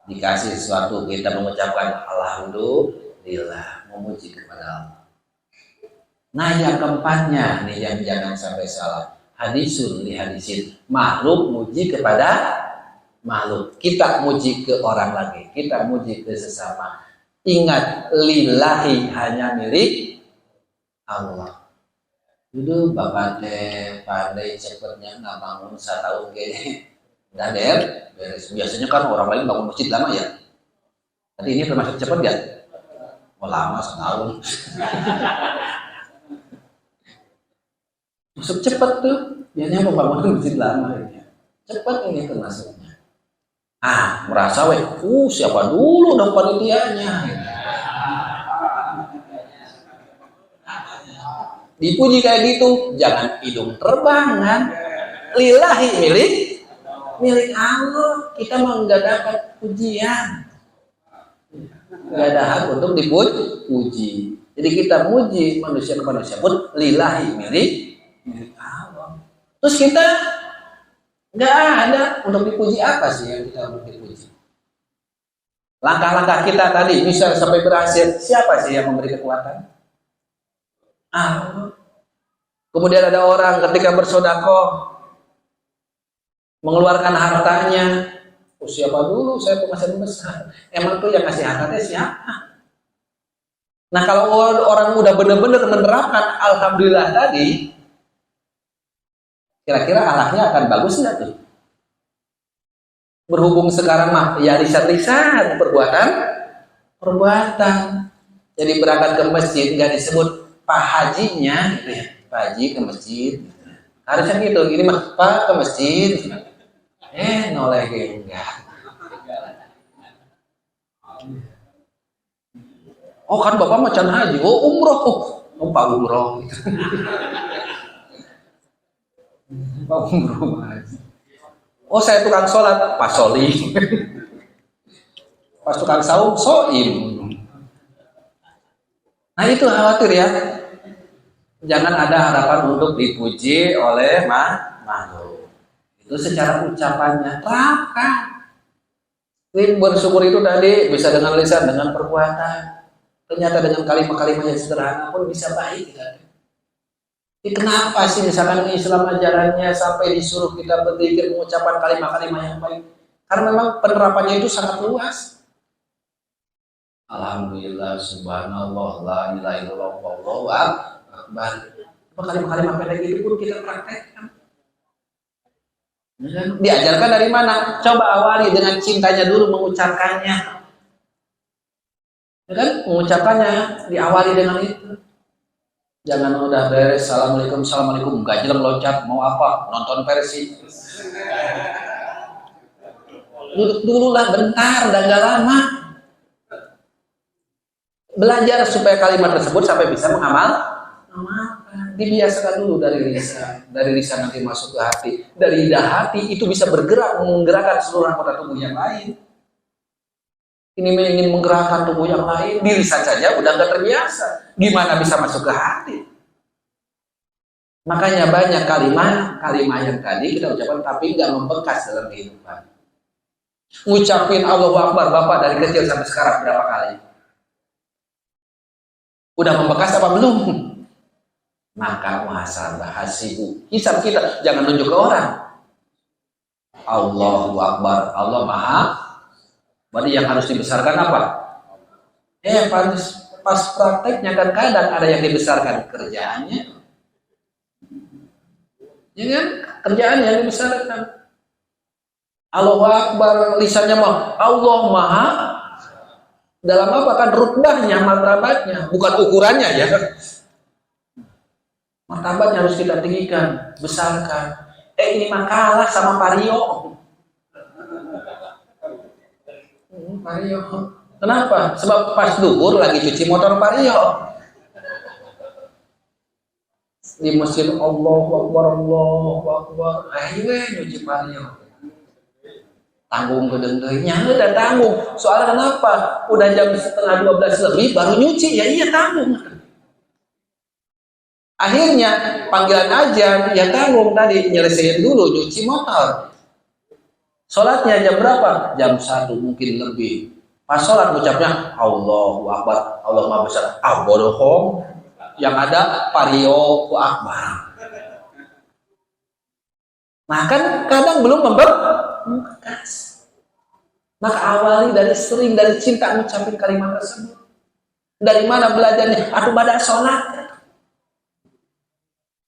Dikasih sesuatu kita mengucapkan alhamdulillah, memuji kepada Allah. Nah yang keempatnya nih yang jangan sampai salah, hadisun li hadisin, makhluk muji kepada makhluk. Kita muji ke orang lagi, kita muji ke sesama. Ingat, lillahi hanya milik Allah. Dulu bapak teh pandai cepetnya nggak bangun 1 tahun kayaknya. Udah beres. Biasanya kan orang lain bangun masjid lama ya. Tapi ini termasuk cepat ya? Oh lama, 1 tahun. Masuk cepat tuh. Biasanya pembangunan masjid lama ya. Cepat ini tuh masuknya. Merasa siapa dulu dong panitianya. Dipuji kayak gitu, jangan hidung terbang kan. Lillahi milik Allah. Kita mau nggak dapat pujian, nggak ada hak untuk dipuji. Jadi kita muji manusia ke manusia pun lillahi milik Allah. Terus kita nggak ada untuk dipuji. Apa sih yang kita untuk dipuji? Langkah-langkah kita tadi misal sampai berhasil, siapa sih yang memberi kekuatan? Allah. Kemudian ada orang ketika bersedekah mengeluarkan hartanya, siapa dulu saya penghasilan besar. Emang tuh yang ngasih hartanya siapa? Nah kalau orang udah benar-benar menerapkan alhamdulillah tadi, kira-kira akhlaknya akan bagus nggak tuh? Berhubung sekarang mah ya lisan-lisan perbuatan. Jadi berangkat ke masjid nggak disebut Pak Hajinya gitu ya, Pak Haji ke masjid. Harusnya gitu, ini mah Pak ke masjid. Noleh enggak. Oh kan Bapak macan haji, umroh. Pak umroh gitu. Pak umroh haji. Saya tukang sholat, Pak Soli. Pas tukang saum, Soim. Nah itu khawatir ya. Jangan ada harapan untuk dipuji oleh makhluk. Itu secara ucapannya terapkan. Bersyukur itu tadi bisa dengan lisan, dengan perbuatan. Ternyata dengan kalimat-kalimat yang sederhana pun bisa baik. Kenapa sih misalkan Islam ajarannya sampai disuruh kita berzikir mengucapkan kalimat-kalimat yang baik? Karena memang penerapannya itu sangat luas. Alhamdulillah, subhanallah, la ilaha illallah, wallahu akbar. Kalimat-kalimat pendek itu pun kita praktekkan. Diajarkan dari mana? Coba awali dengan cintanya dulu mengucapkannya. Ya kan? Mengucapkannya diawali dengan itu. Jangan udah beres, assalamualaikum, gak jelas loncat, mau apa? Nonton Persib. Duduk dulu lah bentar, udah gak lama. Belajar supaya kalimat tersebut sampai bisa mengamalkan. Dibiasakan dulu dari lisan nanti masuk ke hati, dari hati itu bisa bergerak menggerakkan seluruh anggota tubuh yang lain. Ini ingin menggerakkan tubuh yang lain, di lisan saja udah nggak terbiasa, gimana bisa masuk ke hati? Makanya banyak kalimat yang tadi kita ucapkan tapi nggak membekas dalam kehidupan. Ngucapin Allahu Akbar Bapak dari kecil sampai sekarang berapa kali? Udah membekas apa belum? Maka muhasabah hasibu, hisab kita jangan nunjuk ke orang. Allahu Akbar, Allah Maha. Berarti yang harus dibesarkan apa? Pas prakteknya kan kadang ada yang dibesarkan kerjaannya, ya kan? Kerjaan yang dibesarkan. Allahu Akbar, lisannya mah Allah Maha. Dalam apa kan rutbahnya, martabatnya, bukan ukurannya ya. Martabatnya harus kita tinggikan, besarkan. Ini mah kalah sama Vario. Vario. Kenapa? Sebab pas duhur lagi cuci motor Vario. Di masjid Allahu Akbar. Ayo nyuci Vario. Tanggung kedendainya udah tanggung. Soalnya kenapa? Udah jam 11:30 lebih baru nyuci. Ya iya tanggung. Akhirnya panggilan ajan ya tanggung tadi nyelesain dulu nyuci motor. Sholatnya jam berapa? Jam 1 mungkin lebih. Pas sholat ucapnya Allahu Akbar, Allah Maha Besar. Bodoh. Yang ada Vario Akbar. Nah kan kadang belum membekas. Maka awali dari cinta mengucapkan kalimat tersebut. Dari mana belajarnya? Pada sholat.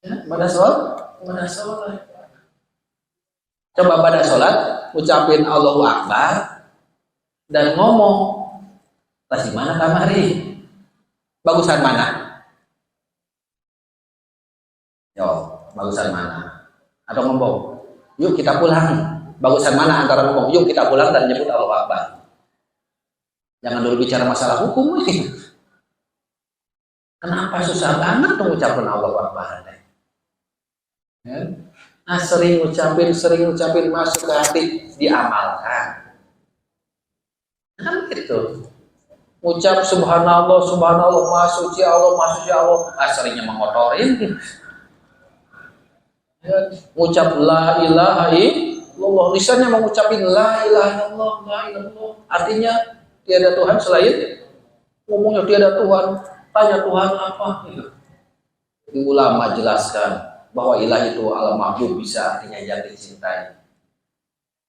Pada sholat. Coba pada sholat ucapin Allahu Akbar dan ngomong. Tas di mana kamari? Bagusan mana? Yo, Bagusan mana? Atau ngomong, yuk kita pulang. Bagusan mana antara ngomong, yuk kita pulang dan nyebut Allahu Akbar. Jangan dulu bicara masalah hukum ini. Kenapa susah banget mengucapkan Allahu Akbar? Ya? Nah, sering ngucapin masuk ke hati, diamalkan. Kan gitu. Ucap subhanallah, subhanallah, maha suci Allah, seringnya mengotorin. Ya, ucap la ilaha illallah, lisannya mengucapin la ilaha illallah, la ilaha illallah. Artinya tiada Tuhan selain, ngomongnya tiada Tuhan, tanya Tuhan apa? Di ulama jelaskan bahwa ilah itu al-mahbub, bisa artinya yang dicintai.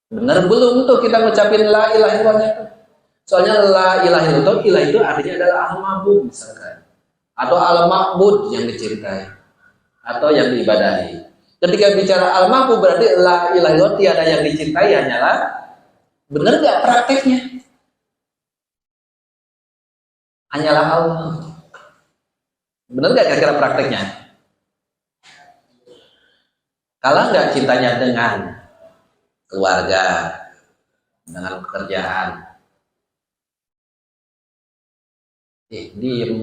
Benar belum tuh kita ngucapin la ilaha illallah itu? Soalnya la ilaha illallah, ilah itu artinya adalah al-mahbub misalkan, atau al-ma'bud yang dicintai, atau yang diibadahi. Ketika bicara al-mahbub berarti la ilaha illallah, tiada yang dicintai hanyalah. Benar nggak prakteknya? Hanyalah Allah. Benar nggak kira-kira prakteknya? Kalah nggak cintanya dengan keluarga, dengan pekerjaan? Diem.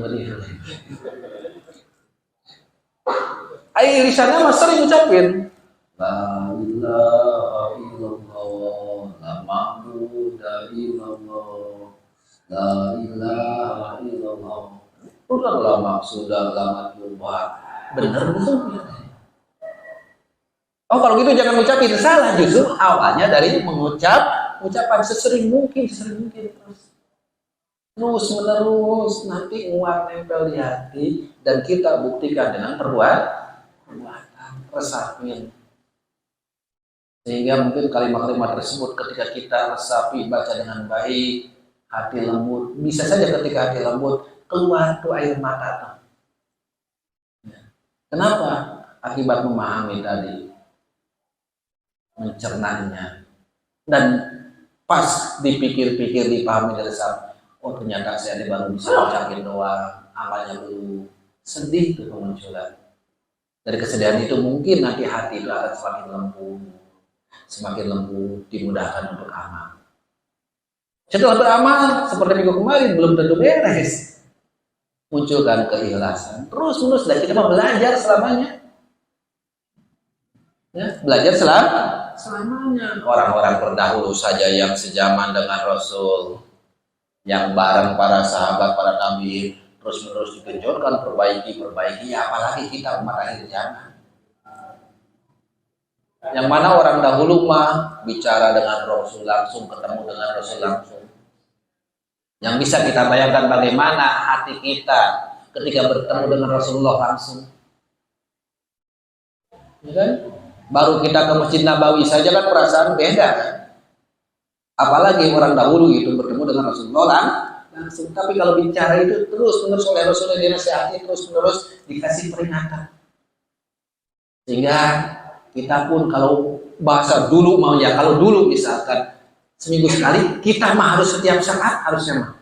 Lisannya mas sering ucapin la ilaha illallah, la ma'budu illallah, la ilaha illallah. Udah lama sudah lama coba. Bener betul. Oh kalau gitu jangan ucapin, salah, justru awalnya dari ucapan sesering mungkin terus menerus, nanti nguat nempel di hati, dan kita buktikan dengan perbuatan, resapin. Sehingga mungkin kalimat-kalimat tersebut ketika kita resapi, baca dengan baik, hati lembut, bisa saja ketika hati lembut keluar tuh air mata. Kenapa? Akibat memahami tadi, mencernanya, dan pas dipikir-pikir, dipahami dari saat, oh ternyata saya baru bisa ucapin doa, amalnya belum. Sedih tuh kemunculan. Dari kesedihan itu mungkin nanti hati itu akan semakin lembut, dimudahkan untuk amal. Setelah beramal seperti minggu kemarin belum tentu beres. Munculkan keikhlasan. Terus dan kita mau belajar selamanya. Ya, belajar selamanya. Orang-orang terdahulu saja yang sejaman dengan Rasul, yang bareng para sahabat, para nabi, terus-menerus digenjotkan, perbaiki, ya apalagi kita umat akhir zaman. Yang mana orang dahulu mah bicara dengan Rasul langsung, ketemu dengan Rasul langsung. Yang bisa kita bayangkan bagaimana hati kita ketika bertemu dengan Rasulullah langsung. Ya kan? Baru kita ke Masjid Nabawi saja kan perasaan beda kan? Apalagi orang dahulu itu bertemu dengan Rasulullah langsung. Tapi kalau bicara itu terus-menerus oleh Rasulullah, dinasihati terus-menerus, dikasih peringatan. Sehingga kita pun kalau bahasa dulu mau ya, kalau dulu misalkan seminggu sekali, kita mah harus setiap saat harusnya mah.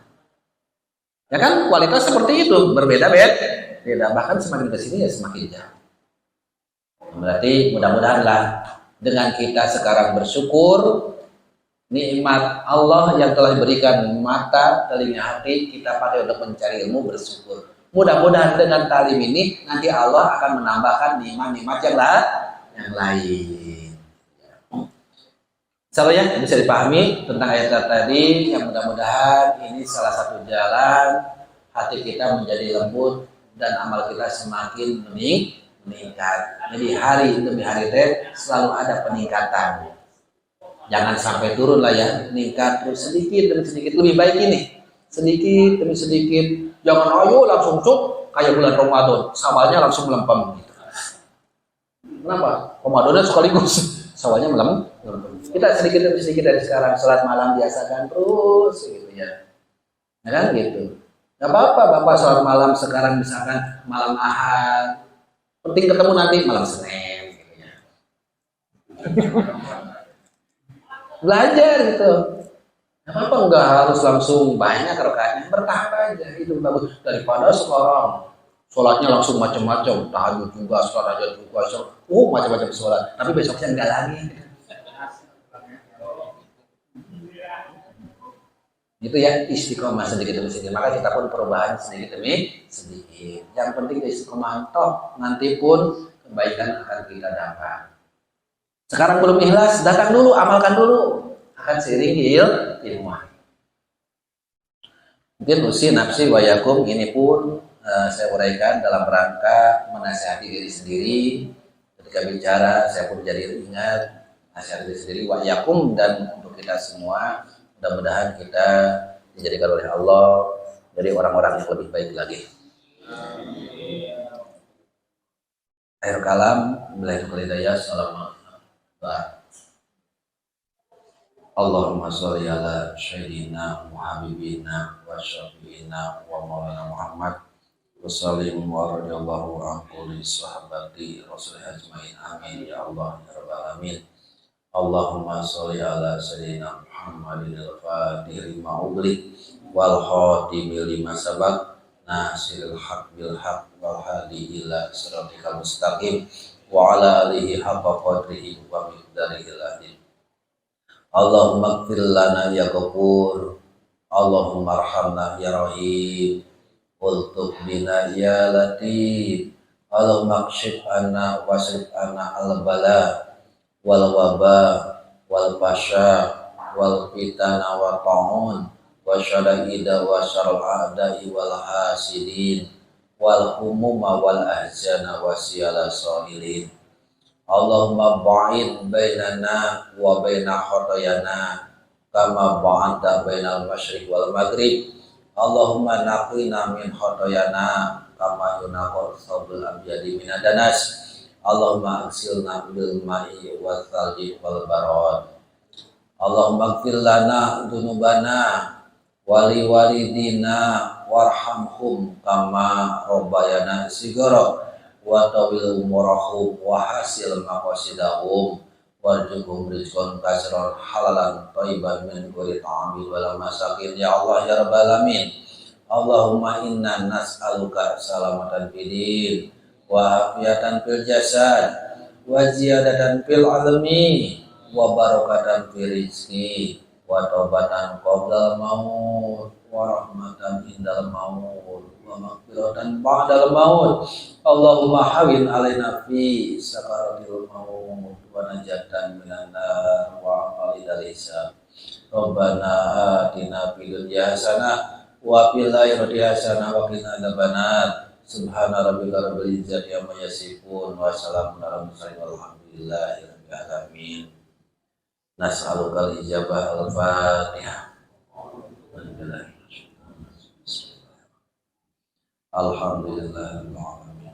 Ya kan, kualitas seperti itu, berbeda-beda. Bahkan semakin kesini ya semakin jauh. Berarti mudah-mudahanlah dengan kita sekarang bersyukur nikmat Allah yang telah berikan mata, telinga, hati, kita pakai untuk mencari ilmu, bersyukur. Mudah-mudahan dengan talim ini nanti Allah akan menambahkan nikmat-nikmat yang lain. Insyaallah bisa dipahami tentang ayat tadi, yang mudah-mudahan ini salah satu jalan hati kita menjadi lembut dan amal kita semakin meningkat. Jadi hari demi hari selalu ada peningkatan. Jangan sampai turun lah ya, meningkat terus sedikit demi sedikit, lebih baik ini sedikit demi sedikit. Jangan ayo langsung cuk kayak bulan Ramadan, sawalnya langsung melempem gitu. Kenapa? Ramadannya sekaligus sawalnya melempem. Kita sedikit demi sedikit dari sekarang, sholat malam biasakan terus gitu ya. Ya kan gitu. Gak apa-apa Bapak sholat malam sekarang misalkan malam Ahad. Penting ketemu nanti malam Senin gitu ya. Belajar gitu. Apa enggak harus langsung banyak rakaatnya, bertahap aja, itu bagus daripada sekarang Sholatnya langsung macam-macam, tahajud juga, sholat hajat juga, macam-macam sholat. Tapi besoknya enggak lagi. Itu ya istiqomah sedikit demi sedikit. Maka kita pun perubahan sedikit demi sedikit. Yang penting istiqomah top, nanti pun kebaikan akan kita dapat. Sekarang belum ikhlas, datang dulu, amalkan dulu, akan seiring ilmu. Mungkin usi nafsi wayakum ini pun saya uraikan dalam rangka menasihati diri sendiri. Ketika bicara saya pun jadi ingat nasihat diri sendiri wayakum, dan untuk kita semua mudah-mudahan kita dijadikan oleh Allah dari orang-orang yang lebih baik lagi. Akhir kalam, billahi hidayah. Assalamualaikum. Allahumma sholli ala sayyidina wa habibina wa syafiina wa maulana Muhammad wa sallim wa radhiyallahu an kulli sahabati rasul ajmain. Amin ya Allah ya rabbal alamin. Allahumma sholli ala sayyidina Muhammadin al-fatihil ma'ubli wal khatimi lima sabaq nasiril haq bil haq wal hadi ila siratikal mustaqim wa ala alihi haqqa qadrihi wa miqdarihil azim. Allahumma ighfir lana ya ghafur, Allahumma arhamna ya rahim, ultuf bina ya latif, Allahumma kshif anna wasrif anna al-bala wal waba wal fasha wal fitana wa ta'un wa syada'ida wa syarul a'da'i wal hasidin wal humuma wal ahzana wa siyala sahilin. Allahumma ba'id bainana wa baina khotoyana kama ba'anta bainal masyriq wal maghrib. Allahumma naqina min khotoyana kama yunaqal thawbul abyadi minadanas. Allahumma aksilna bil ma'i wal thalji wal barad. Allahumma ighfir lana dzunubana wali walidina warhamhum kama rabbayana shighara wa tawil umurahum wa hasil maqasidahum warzuqhum rizqan katsiran halalan thayyiban min ghairi ta'amil wala masakin ya Allah ya rabbal alamin. Allahumma inna nas'aluka salamatan fid din wa afiatan fil jasad wa ziyadatan fil ilmi wa barakatan fil rizqi wa taubatan qabla maut wa rahmatan indal maut wa maghfiratan ba'dal maut. Allahumma hawin alaina fi sakaratil maut wa najatan minan nar wa qalidal hisab. Rabbana atina fid dunya hasanah wa fil akhirati hasanah wa qina adzabannar. Subhana rabbika rabbil izzati amma yasifun wa salamun alal mursalin walhamdulillahi rabbil alamin. Nas'alukal ijabah al-Fatihah. Alhamdulillahirabbil alamin.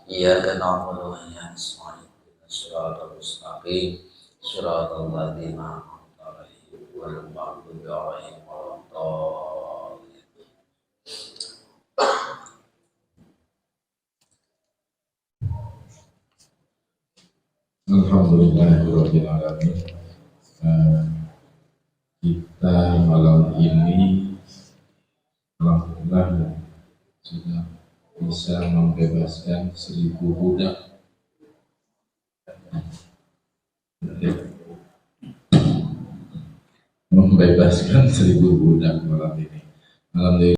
Iyyaka na'budu wa iyyaka nasta'in. Shiratal mustaqim. Shiratal ladzina an'amta 'alaihim ghairil maghdubi 'alaihim waladdallin. Alhamdulillahirabbil alamin. Kita malam ini alhamdulillah sudah bisa membebaskan 1000 budak. Membebaskan 1000 budak malam ini. Alhamdulillah.